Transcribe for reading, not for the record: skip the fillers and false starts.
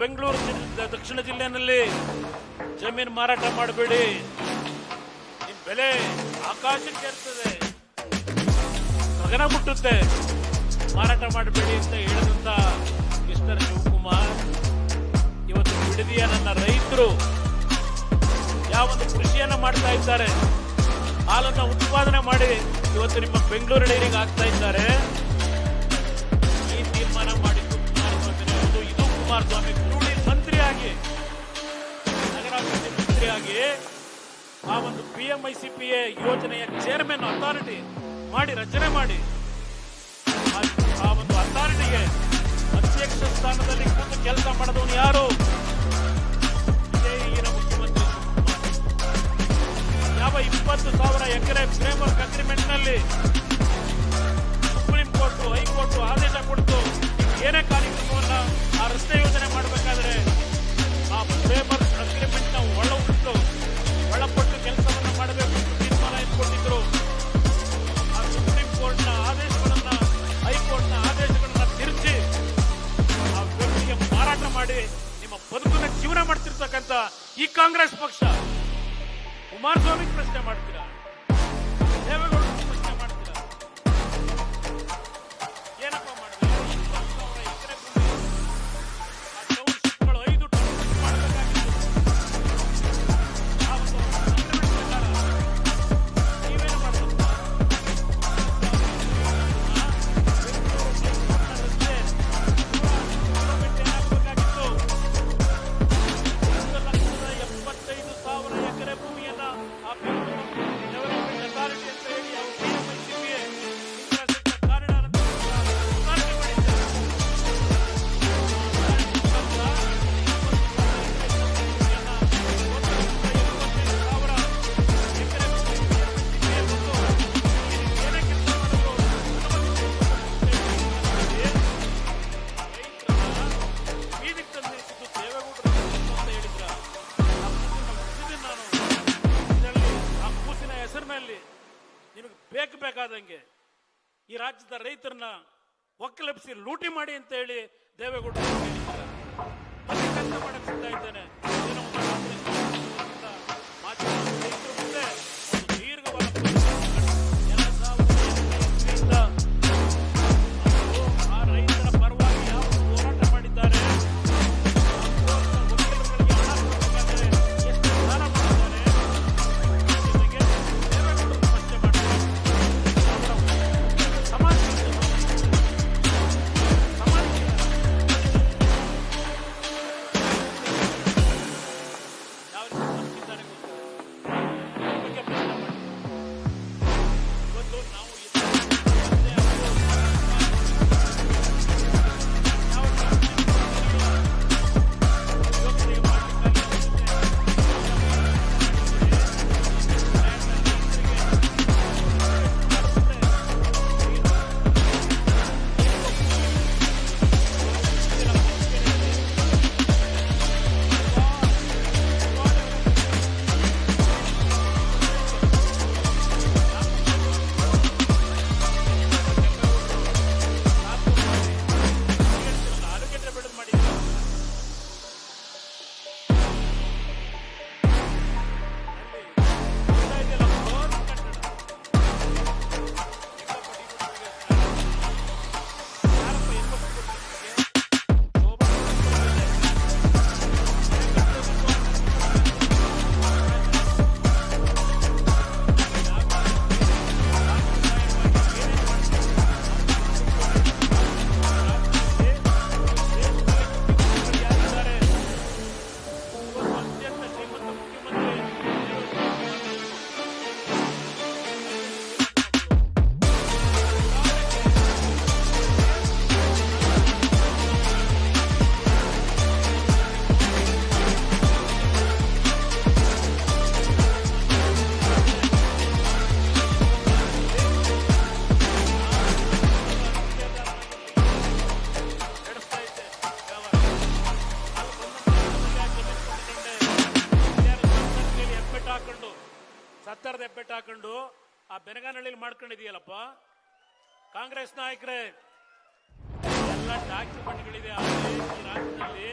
ಬೆಂಗಳೂರು ದಕ್ಷಿಣ ಜಿಲ್ಲೆಯಲ್ಲಿ ಜಮೀನು ಮಾರಾಟ ಮಾಡಬೇಡಿ, ನಿಮ್ ಬೆಲೆ ಆಕಾಶಕ್ಕೆ ಇರ್ತದೆ, ಗಗನ ಮುಟ್ಟುತ್ತೆ, ಮಾರಾಟ ಮಾಡಬೇಡಿ ಅಂತ ಹೇಳಿದಂತ ಮಿಸ್ಟರ್ ಶಿವಕುಮಾರ್ ಇವತ್ತು ಬಿಡದಿಯ ನನ್ನ ರೈತರು ಯಾವೊಂದು ಕೃಷಿಯನ್ನ ಮಾಡ್ತಾ ಇದ್ದಾರೆ, ಹಾಲನ್ನ ಉತ್ಪಾದನೆ ಮಾಡಿ ಇವತ್ತು ನಿಮ್ಮ ಬೆಂಗಳೂರು ಡೈರಿಗೆ ಆಗ್ತಾ ಇದ್ದಾರೆ. ಈ ತೀರ್ಮಾನ ಮಾಡಿದ್ದು ಕುಮಾರಸ್ವಾಮಿ, ಇದು ಕುಮಾರಸ್ವಾಮಿ ಮಂತ್ರಿಯಾಗಿ, ನಗರಾಭಿವೃದ್ಧಿ ಮಂತ್ರಿಯಾಗಿ ಆ ಒಂದು PMICPA ಯೋಜನೆಯ ಚೇರ್ಮನ್ ಅಥಾರಿಟಿ ಮಾಡಿ ರಚನೆ ಮಾಡಿ ಆ ಒಂದು ಅಥಾರಿಟಿಗೆ ಅಧ್ಯಕ್ಷ ಸ್ಥಾನದಲ್ಲಿ ಕೂತು ಕೆಲಸ ಮಾಡಿದವನು ಯಾರು? ಈಗಿನ ಮುಖ್ಯಮಂತ್ರಿ ಯಾವ 20,000 ಎಕರೆ ಫ್ರೇಮ್ವರ್ಕ್ ಅಗ್ರಿಮೆಂಟ್ ನಲ್ಲಿ ಸುಪ್ರೀಂ ಕೋರ್ಟ್ ಹೈಕೋರ್ಟ್ ಆದೇಶ ಕೊಡ್ತು, ಏನೇ ಕಾರ್ಯಕ್ರಮವನ್ನ ಆ ರಸ್ತೆ ಯೋಜನೆ ಮಾಡಬೇಕಾದ್ರೆ ಆ ಫ್ರೇಮ್ವರ್ಕ್ ಅಗ್ರಿಮೆಂಟ್ ನ ಒಳಪಟ್ಟು ಕೆಲಸವನ್ನ ಮಾಡಬೇಕು ತೀರ್ಮಾನ ಕೊಟ್ಟಿದ್ರು. ಆ ಸುಪ್ರೀಂ ಕೋರ್ಟ್ ನ ಆದೇಶಗಳನ್ನ ಹೈಕೋರ್ಟ್ ನ ಆದೇಶಗಳನ್ನ ತಿರುಚಿ ಆ ವ್ಯಕ್ತಿಗೆ ಮಾರಾಟ ಮಾಡಿ ನಿಮ್ಮ ಬದುಕನ್ನ ಜೀವನ ಮಾಡ್ತಿರ್ತಕ್ಕಂಥ ಈ ಕಾಂಗ್ರೆಸ್ ಪಕ್ಷ ಕುಮಾರಸ್ವಾಮಿ ಪ್ರಶ್ನೆ ಮಾಡ್ತೀರಾ? ದೇವೇಗೌಡ ಪ್ರಶ್ನೆ ಮಾಡ್ತೀರಾ? ಏನಪ್ಪ ಮಾಡಿದ್ರೆ 20,000 ಎಕರೆ ಭೂಮಿ ಆ ಟೌನ್ಶಿಪ್ಗಳು 5 ಟೌನ್ಶಿಪ್ ಮಾಡಬೇಕಾಗಿತ್ತು. ಆ ಒಂದು ಅಗ್ರಿಮೆಂಟ್ ಪ್ರಕಾರ ನೀವೇನು ಮಾಡಬೇಕು? ಏನಾಗಬೇಕಾಗಿತ್ತು? 1,75,000 ಎಕರೆ ಭೂಮಿಯನ್ನ ಆ ಡೆವಲಪ್ಮೆಂಟ್ ಅಥಾರಿಟಿ ಅಂತ ಹೇಳಿ PMICPA ಇನ್ಫ್ರಾಸ್ಟ್ರಕ್ಚರ್ ಕಾರಿಡಾರ್ ಅಂತ ಉದ್ಘಾಟನೆ ಮಾಡಿದ್ದಾರೆ. ಹೆಸರಿನಲ್ಲಿ ನಿಮಗೆ ಬೇಕಾದಂಗೆ ಈ ರಾಜ್ಯದ ರೈತರನ್ನ ಒಕ್ಕಲೆಬ್ಸಿ ಲೂಟಿ ಮಾಡಿ ಅಂತ ಹೇಳಿ ದೇವೇಗೌಡ ಕೆಲಸ ಮಾಡಕ್ ಸಿಗ್ತಾ ಇದ್ದೇನೆ. ರೈತರ ಮುಂದೆ ಒಂದು ದೀರ್ಘವಾದ ಆ ರೈತರ ಪರವಾಗಿ ಯಾವ ಹೋರಾಟ ಮಾಡಿದ್ದಾರೆ, ವಕೀಲರುಗಳಿಗೆ ಹಣ ಕೊಡಬೇಕಾದ್ರೆ ಎಷ್ಟು ದಾನ ಮಾಡಿದ್ದಾರೆ, ಸತ್ತರದ ಹೆಬ್ಬೆಟ್ಟು ಹಾಕೊಂಡು ಆ ಬೆನಗಾನಹಳ್ಳಿಲಿ ಮಾಡ್ಕೊಂಡಿದೆಯಲ್ಲಪ್ಪ ಕಾಂಗ್ರೆಸ್ ನಾಯಕರೇ. ಎಲ್ಲ ಡಾಕ್ಯುಮೆಂಟ್ಗಳಿದೆ ಈ ರಾಜ್ಯದಲ್ಲಿ.